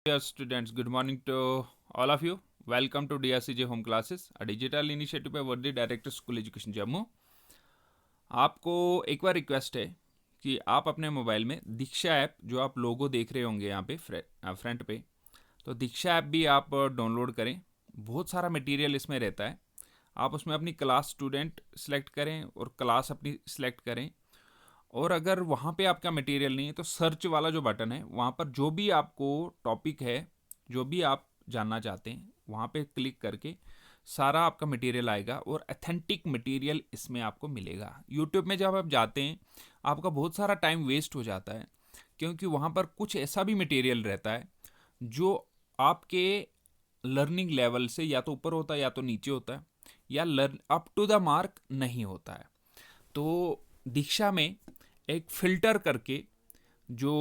Dear students, good morning to all of you. Welcome to DRCJ Home Classes, a digital initiative by Worthy Director School Education Jammu. आपको एक बार request है कि आप अपने mobile में दीक्षा app, जो आप लोगो देख रहे होंगे यहाँ पे फ्रंट पे, तो दीक्षा ऐप भी आप डाउनलोड करें। बहुत सारा मटेरियल इसमें रहता है। आप उसमें अपनी क्लास स्टूडेंट सेलेक्ट करें और क्लास अपनी सेलेक्ट करें। और अगर वहाँ पे आपका मटेरियल नहीं है तो सर्च वाला जो बटन है वहाँ पर जो भी आपको टॉपिक है, जो भी आप जानना चाहते हैं, वहाँ पे क्लिक करके सारा आपका मटेरियल आएगा और अथेंटिक मटेरियल इसमें आपको मिलेगा। यूट्यूब में जब आप जाते हैं आपका बहुत सारा टाइम वेस्ट हो जाता है, क्योंकि वहाँ पर कुछ ऐसा भी मटेरियल रहता है जो आपके लर्निंग लेवल से या तो ऊपर होता है या तो नीचे होता है, या learn up to the mark नहीं होता है। तो दीक्षा में एक फ़िल्टर करके जो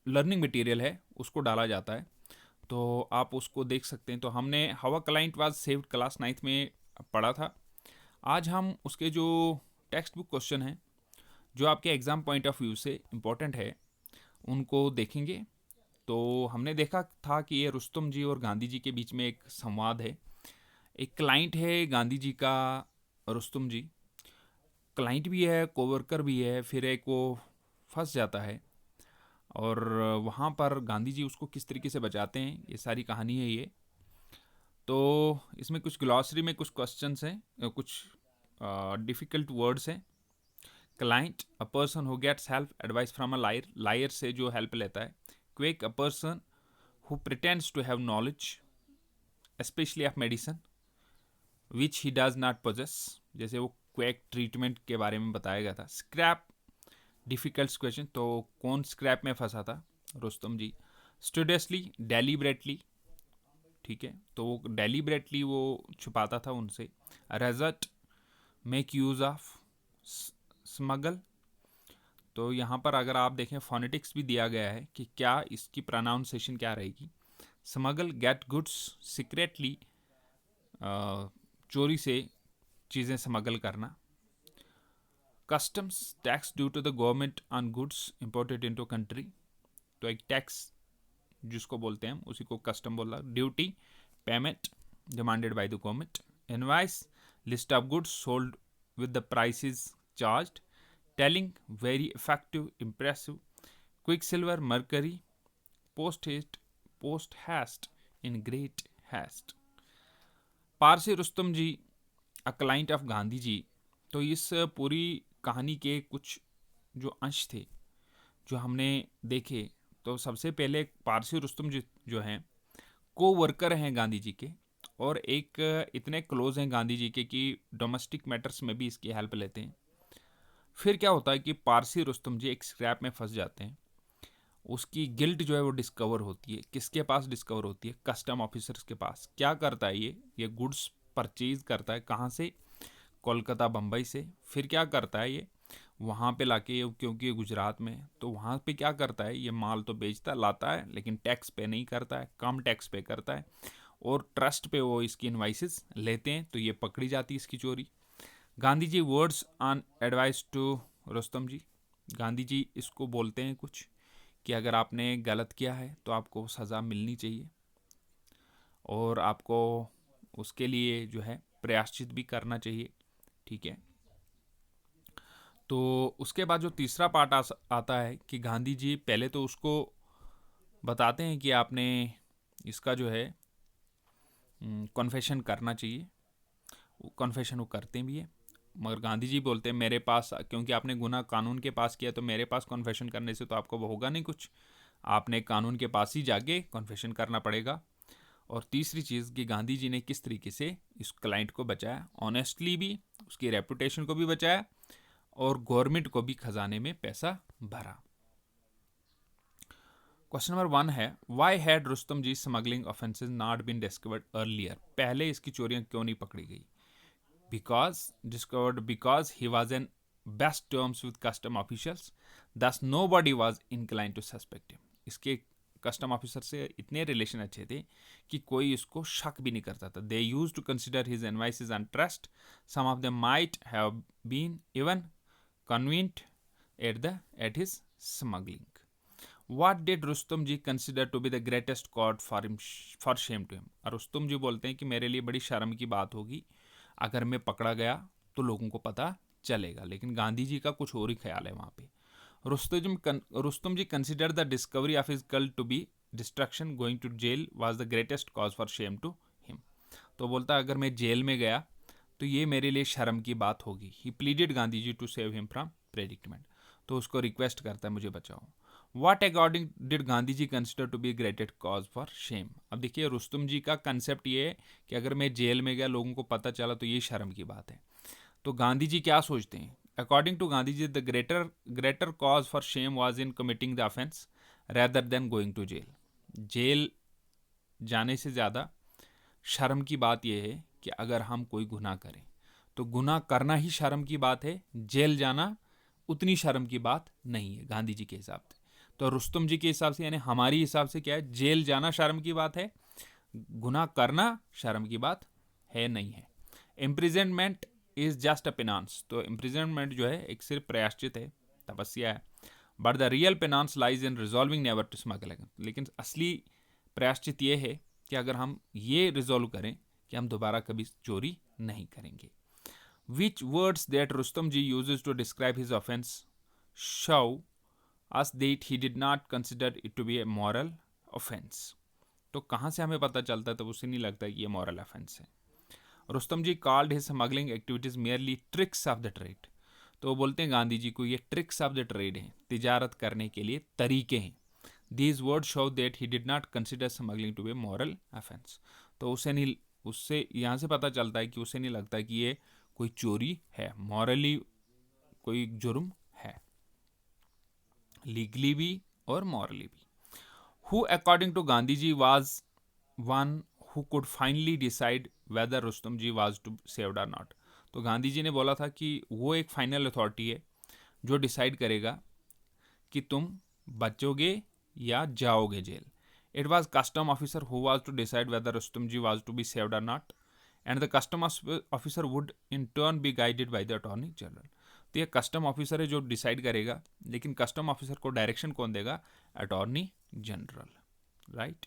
लर्निंग मटेरियल है उसको डाला जाता है, तो आप उसको देख सकते हैं। तो हमने how a client was saved class 9th में पढ़ा था। आज हम उसके जो टेक्स्ट बुक क्वेश्चन हैं, जो आपके एग्ज़ाम पॉइंट ऑफ व्यू से इम्पोर्टेंट है, उनको देखेंगे। तो हमने देखा था कि ये रुस्तम जी और गांधी जी के बीच में एक संवाद है। एक क्लाइंट है गांधी जी का, रुस्तम जी क्लाइंट भी है, कोवर्कर भी है। फिर एक वो फंस जाता है और वहाँ पर गांधी जी उसको किस तरीके से बचाते हैं, ये सारी कहानी है ये। तो इसमें कुछ ग्लॉसरी में कुछ क्वेश्चंस हैं, कुछ डिफ़िकल्ट वर्ड्स हैं। Client, a person who gets help advice from a lawyer, lawyer से जो हेल्प लेता है। Quack, a person who pretends to have knowledge specially of medicine which he does not possess, जैसे वो quick treatment के बारे में बताया गया था। स्क्रैप, डिफ़िकल्ट क्वेश्चन, तो कौन स्क्रैप में फंसा था? रुस्तम जी। स्टूडेंटली, डेलीबरेटली, ठीक है, तो वो डेलीबरेटली वो छुपाता था उनसे। Result, make use of, smuggle, तो यहाँ पर अगर आप देखें फोनेटिक्स भी दिया गया है कि क्या इसकी प्रोनाउंसिएशन क्या रहेगी। स्मगल, गेट गुड्स सीक्रेटली, चोरी से चीज़ें स्मगल करना। Customs, tax due to the government on goods imported into country, तो एक टैक्स जिसको बोलते हैं हम उसी को कस्टम बोल रहा। Duty, payment demanded by the government. Invoice, list of goods sold with the prices charged. Telling, very effective, impressive. Quick silver, mercury. Post haste, in great haste. Parsi Rustam ji, a client of Gandhi ji, तो इस पूरी कहानी के कुछ जो अंश थे जो हमने देखे, तो सबसे पहले पारसी रुस्तम जी जो हैं को वर्कर हैं गांधी जी के, और एक इतने क्लोज हैं गांधी जी के कि डोमेस्टिक मैटर्स में भी इसकी हेल्प लेते हैं। फिर क्या होता है कि पारसी रुस्तम जी एक स्क्रैप में फंस जाते हैं। उसकी गिल्ट जो है वो डिस्कवर होती है। किसके पास डिस्कवर होती है? कस्टम ऑफिसर्स के पास। क्या करता है ये गुड्स परचेज करता है। कहाँ से? कोलकाता, बम्बई से। फिर क्या करता है ये वहाँ पे लाके, क्योंकि ये गुजरात में, तो वहाँ पे क्या करता है, ये माल तो बेचता लाता है लेकिन टैक्स पे नहीं करता है, कम टैक्स पे करता है, और ट्रस्ट पे वो इसकी इनवाइसेस लेते हैं, तो ये पकड़ी जाती है इसकी चोरी। Gandhi ji words on advice to Rustam ji, Gandhi ji इसको बोलते हैं कुछ कि अगर आपने गलत किया है तो आपको सज़ा मिलनी चाहिए और आपको उसके लिए जो है प्रायश्चित भी करना चाहिए, ठीक है। तो उसके बाद जो तीसरा पार्ट आता है कि गांधी जी पहले तो उसको बताते हैं कि आपने इसका जो है कॉन्फेशन करना चाहिए। कॉन्फेशन वो करते भी है, मगर गांधी जी बोलते हैं मेरे पास, क्योंकि आपने गुनाह कानून के पास किया, तो मेरे पास कॉन्फेशन करने से तो आपको वो होगा नहीं कुछ, आपने कानून के पास ही जाके कॉन्फेशन करना पड़ेगा। और तीसरी चीज़ कि गांधी जी ने किस तरीके से इस क्लाइंट को बचाया, ऑनेस्टली भी, उसकी रेपुटेशन को भी बचाया और गवर्नमेंट को भी खजाने में पैसा भरा। क्वेश्चन नंबर 1 है, why had Rustom ji smuggling offences not been discovered earlier, पहले इसकी चोरियां क्यों नहीं पकड़ी गई? Because he was in best terms with custom officials, thus nobody was inclined to suspect him. इसके कस्टम ऑफिसर से इतने रिलेशन अच्छे थे कि कोई इसको शक भी नहीं करता था। They use to consider his advices and trust, some of them might have been even convinced at his smuggling. What did Rustam ji consider to be the greatest cause for shame to him? और रुस्तम जी बोलते हैं कि मेरे लिए बड़ी शर्म की बात होगी अगर मैं पकड़ा गया तो लोगों को पता चलेगा, लेकिन गांधी जी का कुछ और ही ख्याल है वहाँ पे। रुस्तम जी considered the discovery of his cult to be destruction, going to jail was the greatest cause for shame to him. तो बोलता अगर मैं जेल में गया तो ये मेरे लिए शर्म की बात होगी। He pleaded Gandhi ji to save him from predicament, तो उसको रिक्वेस्ट करता है मुझे बचाओ। What according did Gandhi ji consider to be greatest cause for shame? अब देखिए रुस्तम जी का कंसेप्ट ये है कि अगर मैं जेल में गया लोगों को पता चला तो ये शर्म की बात है। तो गांधी जी क्या सोचते हैं? According to Gandhi ji the greater cause for shame was in committing the offence rather than going to jail. Jail जाने से ज़्यादा शर्म की बात यह है कि अगर हम कोई गुनाह करें तो गुनाह करना ही शर्म की बात है, जेल जाना उतनी शर्म की बात नहीं है गांधी जी के हिसाब से। तो रुस्तम जी के हिसाब से यानी हमारी हिसाब से क्या है, जेल जाना शर्म की बात है, गुनाह करना शर्म की बात है नहीं है। इम्प्रिजनमेंट इज जस्ट अ पेनांस, तो इम्प्रिजनमेंट जो है एक सिर्फ प्रायश्चित है, तपस्या है। But the real penance lies in resolving never to smuggle again, लेकिन असली प्रायश्चित ये है कि अगर हम ये रिजॉल्व करें कि हम दोबारा कभी चोरी नहीं करेंगे। Which words that Rustom ji uses to describe his offence show us that he did not consider it to be a moral offence. तो कहाँ से हमें पता चलता है? तब उसे नहीं लगता कि ये मॉरल ऑफेंस है। Rustom ji called his smuggling activities merely tricks of the trade, तो वो बोलते हैं गांधी जी को ये ट्रिक्स ऑफ द ट्रेड हैं, तिजारत करने के लिए तरीके हैं। These word show that he did not consider smuggling to be moral offence, तो उससे यहाँ से पता चलता है कि उसे नहीं लगता कि ये कोई चोरी है, मॉरली कोई जुर्म है, लीगली भी और मॉरली भी। Who according to Gandhi ji was one who could finally decide whether Rustom ji was to saved और नॉट, तो गांधी जी ने बोला था कि वो एक फाइनल अथॉरिटी है जो डिसाइड करेगा कि तुम बचोगे या जाओगे जेल। It was custom officer who was to decide whether Rustom ji was to be saved और not, and the custom officer would in turn be guided by the attorney general. तो ये कस्टम ऑफिसर है जो डिसाइड करेगा, लेकिन कस्टम ऑफिसर को direction कौन देगा? Attorney general, right.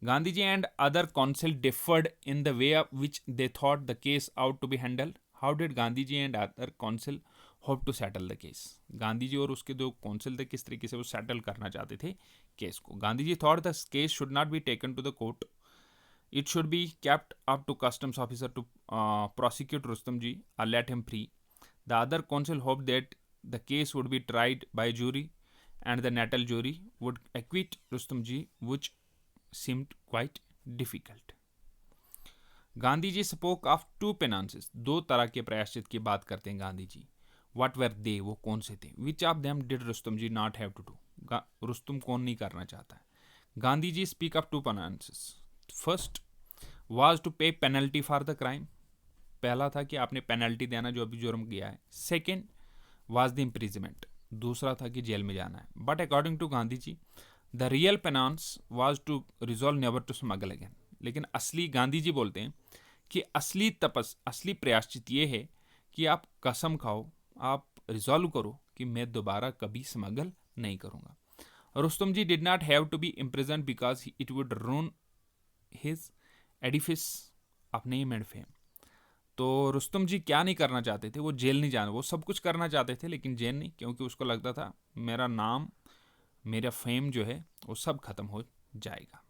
Gandhi ji and other council differed in the way of which they thought the case out to be handled. How did Gandhi ji and other council hope to settle the case? Gandhi ji और उसके दो council थे किस तरीके से वो settle करना चाहते थे केस को। Gandhi ji thought the case should not be taken to the court. It should be kept up to customs officer to prosecute Rustam ji or let him free. The other council hoped that the case would be tried by jury and the Natal jury would acquit Rustam ji, which seemed quite difficult. Gandhi ji spoke of two penances, दो तरह के प्रायश्चित की बात करते हैं Gandhi ji. What were दे, वो कौन से थे? Which of them did Rustom ji not have to do, Rustom कौन नहीं करना चाहता है? Gandhi ji speak of two penances. First was to pay penalty for the crime, पहला था कि आपने पेनल्टी देना जो अभी जुर्म किया है। सेकेंड वाज द इम्प्रिजमेंट, दूसरा था कि जेल में जाना है। But according to Gandhi ji the real penance was to resolve never to smuggle again, लेकिन असली गांधी जी बोलते हैं कि असली प्रायश्चित ये है कि आप कसम खाओ, आप रिजॉल्व करो कि मैं दोबारा कभी स्मगल नहीं करूँगा। Rustom ji did not have to be imprison because it would ruin his edifice of name and fame. तो रुस्तम जी क्या नहीं करना चाहते थे? वो जेल नहीं जाना, वो सब कुछ करना चाहते थे लेकिन जेल नहीं, क्योंकि उसको लगता था मेरा नाम, मेरा फेम जो है वो सब खत्म हो जाएगा।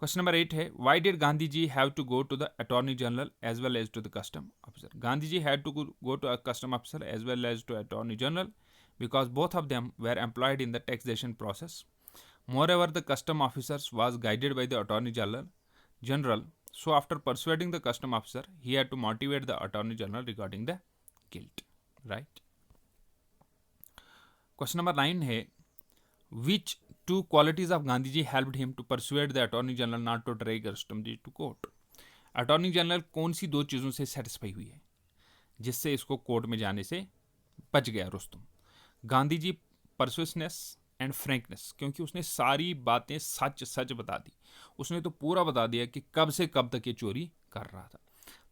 क्वेश्चन नंबर 8 है, why did Gandhi ji have to go to the attorney general as well as to the custom officer? Gandhi ji had to go to a custom officer as well as to attorney general because both of them were employed in the taxation process. Moreover, the custom officers was guided by the attorney general. So after persuading the custom officer, he had to motivate the attorney general regarding the guilt. Right? Question number 9 है, which two qualities of Gandhi ji helped him to persuade the attorney general not to drag Rustam ji to court? Attorney general कौन सी दो चीज़ों से satisfy हुई है जिससे इसको court में जाने से बच गया रुस्तम? गांधी जी परसुएसनेस एंड फ्रैंकनेस, क्योंकि उसने सारी बातें सच बता दी, उसने तो पूरा बता दिया कि कब से कब तक ये चोरी कर रहा था,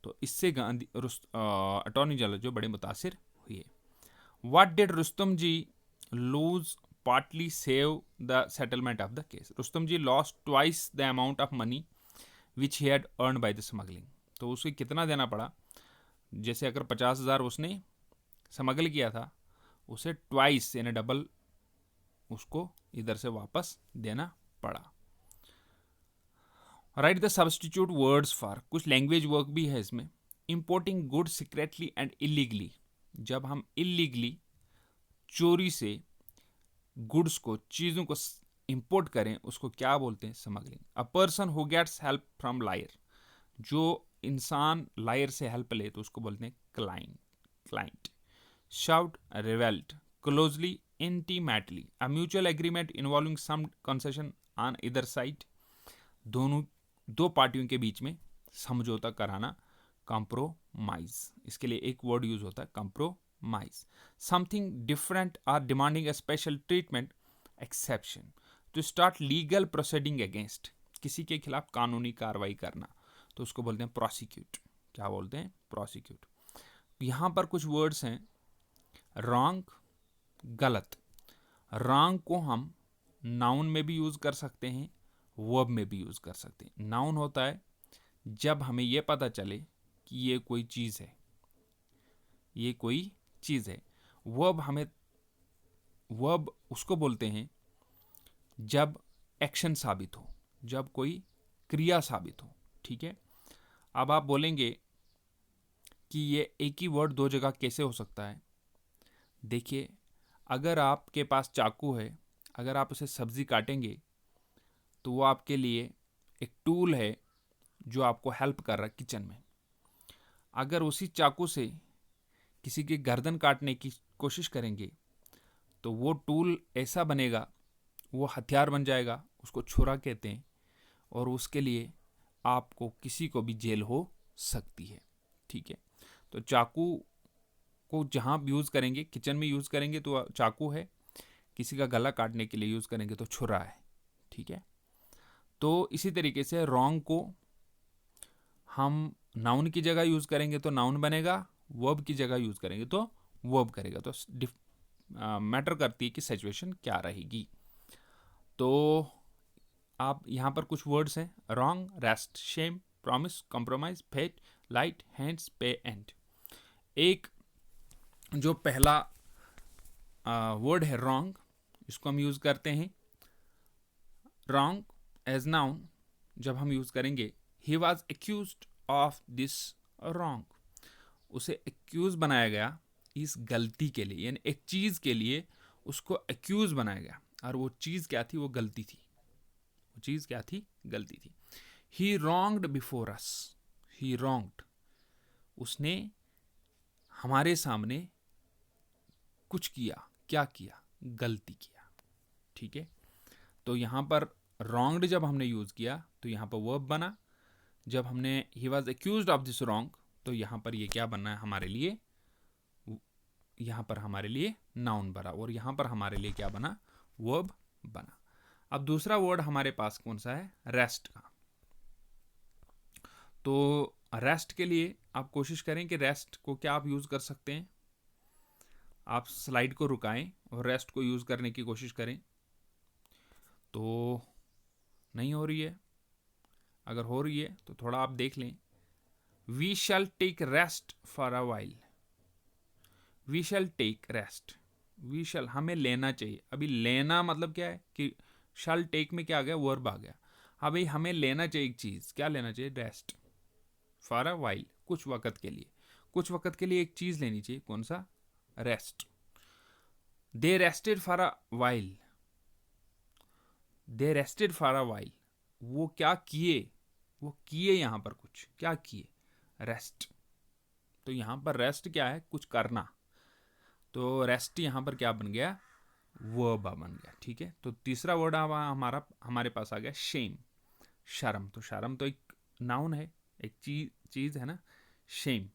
तो इससे अटॉर्नी जनरल जो बड़े मुतासिर हुए। What did Rustom ji lose partly save the settlement of the case. Rustom ji lost twice the amount of money which he had earned by the smuggling. तो उसे कितना देना पड़ा? जैसे अगर 50,000 उसने स्मगल किया था, उसे ट्वाइस यानी डबल उसको इधर से वापस देना पड़ा. Right the substitute words for. कुछ लैंग्वेज वर्क भी है इसमें. Importing good secretly and illegally. जब हम इलीगली चोरी से गुड्स को, चीज़ों को इंपोर्ट करें, उसको क्या बोलते हैं? Smuggling. A person who gets help from lawyer. जो इंसान लायर से हेल्प ले तो उसको बोलते हैं client. Shout, revolt, closely, intimately. A mutual agreement involving some concession on either side. दो पार्टियों के बीच में समझौता कराना, कंप्रोमाइज. इसके लिए एक वर्ड यूज होता है, compromise. Something different or demanding a special treatment, exception. To start legal proceeding against. किसी के खिलाफ कानूनी कार्रवाई करना, तो उसको बोलते हैं प्रोसिक्यूट. क्या बोलते हैं? प्रोसिक्यूट. यहां पर कुछ वर्ड्स हैं. रॉन्ग, गलत. रॉन्ग को हम नाउन में भी यूज कर सकते हैं, वर्ब में भी यूज कर सकते हैं. नाउन होता है जब हमें यह पता चले कि ये कोई चीज है, ये कोई चीज है. वर्ब उसको बोलते हैं जब एक्शन साबित हो, जब कोई क्रिया साबित हो. ठीक है. अब आप बोलेंगे कि ये एक ही वर्ड दो जगह कैसे हो सकता है? देखिए, अगर आपके पास चाकू है, अगर आप उसे सब्जी काटेंगे तो वो आपके लिए एक टूल है जो आपको हेल्प कर रहा है किचन में. अगर उसी चाकू से किसी की गर्दन काटने की कोशिश करेंगे तो वो टूल ऐसा बनेगा, वो हथियार बन जाएगा, उसको छुरा कहते हैं, और उसके लिए आपको किसी को भी जेल हो सकती है. ठीक है. तो चाकू को जहाँ यूज़ करेंगे, किचन में यूज़ करेंगे तो चाकू है, किसी का गला काटने के लिए यूज़ करेंगे तो छुरा है. ठीक है. तो इसी तरीके से रॉन्ग को हम नाउन की जगह यूज़ करेंगे तो नाउन बनेगा, वर्ब की जगह यूज़ करेंगे तो वर्ब करेगा. तो मैटर करती है कि सिचुएशन क्या रहेगी. तो आप यहाँ पर कुछ वर्ड्स हैं. Wrong, rest, shame, promise, compromise, fate, light, hands, pay, end. एक जो पहला वर्ड है रॉन्ग, इसको हम यूज़ करते हैं. रॉन्ग एज नाउन जब हम यूज़ करेंगे, he was accused of this wrong. उसे एक्यूज बनाया गया इस गलती के लिए, यानी एक चीज़ के लिए उसको एक्यूज बनाया गया, और वो चीज़ क्या थी? वो गलती थी. वो चीज़ क्या थी? गलती थी. ही रॉन्ग्ड बिफोर अस. ही रॉन्ग्ड, उसने हमारे सामने कुछ किया. क्या किया? गलती किया. ठीक है. तो यहाँ पर रॉन्ग्ड जब हमने यूज़ किया तो यहाँ पर वर्ब बना. जब हमने he was accused of this wrong, तो यहाँ पर ये क्या बनना है हमारे लिए? यहाँ पर हमारे लिए नाउन बना, और यहाँ पर हमारे लिए क्या बना? वर्ब बना. अब दूसरा वर्ड हमारे पास कौन सा है? रेस्ट का. तो रेस्ट के लिए आप कोशिश करें कि रेस्ट को क्या आप यूज़ कर सकते हैं? आप स्लाइड को रुकाएं और रेस्ट को यूज़ करने की कोशिश करें. तो नहीं हो रही है. अगर हो रही है तो थोड़ा आप देख लें. We shall take rest for a while. We shall take rest. We shall, हमें लेना चाहिए. अभी लेना मतलब क्या है कि शैल टेक में क्या आ गया? वर्ब आ गया. अभी हमें लेना चाहिए एक चीज़. क्या लेना चाहिए? रेस्ट फॉर अ वाइल, कुछ वक्त के लिए. कुछ वक्त के लिए एक चीज़ लेनी चाहिए. कौन सा? Rest. They rested for a while. They rested for a while. वो क्या किए? वो किए यहाँ पर कुछ. क्या किए? रेस्ट. तो यहाँ पर रेस्ट क्या है? कुछ करना. तो रेस्ट यहाँ पर क्या बन गया? वर्ब बन गया. ठीक है. तो तीसरा वर्ड हमारे पास आ गया शेम, शर्म. तो शर्म तो एक नाउन है, एक चीज़ है ना, शेम.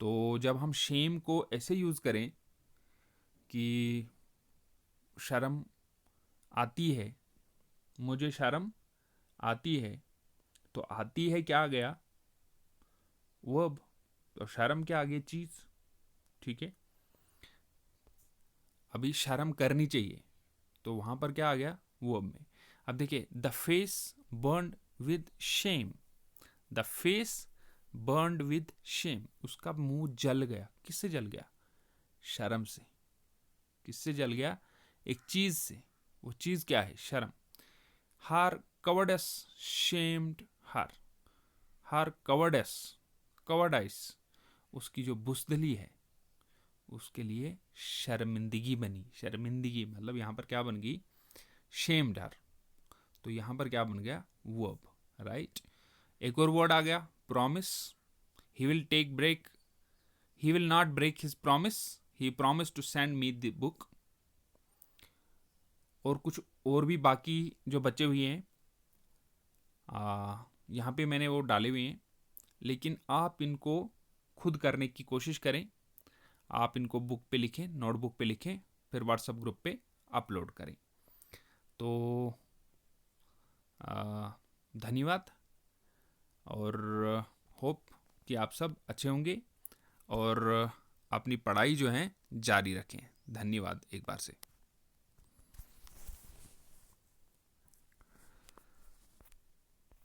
तो जब हम शेम को ऐसे यूज़ करें कि शर्म आती है, मुझे शर्म आती है, तो आती है क्या आ गया? वर्ब. तो शर्म क्या आ गई? चीज़. ठीक है. अभी शर्म करनी चाहिए, तो वहाँ पर क्या आ गया, वर्ब में। अब देखिए, the face burned with shame, the face burned with shame, उसका मुंह जल गया। किससे जल गया? शर्म से। किससे जल गया? एक चीज से। वो चीज क्या है? शर्म। हर कवर्डस शेम्ड हर, हर कवर्डस, कवर्डाइस, उसकी जो बुज़दिली है उसके लिए शर्मिंदगी बनी। शर्मिंदगी मतलब यहाँ पर क्या बन गई? Shamed her. तो यहाँ पर क्या बन गया? Verb, right. एक और वर्ड आ गया, promise. He will take break, he will not break his promise, he promise to send me the book. और कुछ और भी बाकी जो बचे हुए हैं यहाँ पे मैंने वो डाले हुए हैं, लेकिन आप इनको खुद करने की कोशिश करें। आप इनको बुक पे लिखें, नोटबुक पे लिखें, फिर व्हाट्सएप ग्रुप पे अपलोड करें। तो धन्यवाद, और होप कि आप सब अच्छे होंगे और अपनी पढ़ाई जो है जारी रखें। धन्यवाद एक बार से।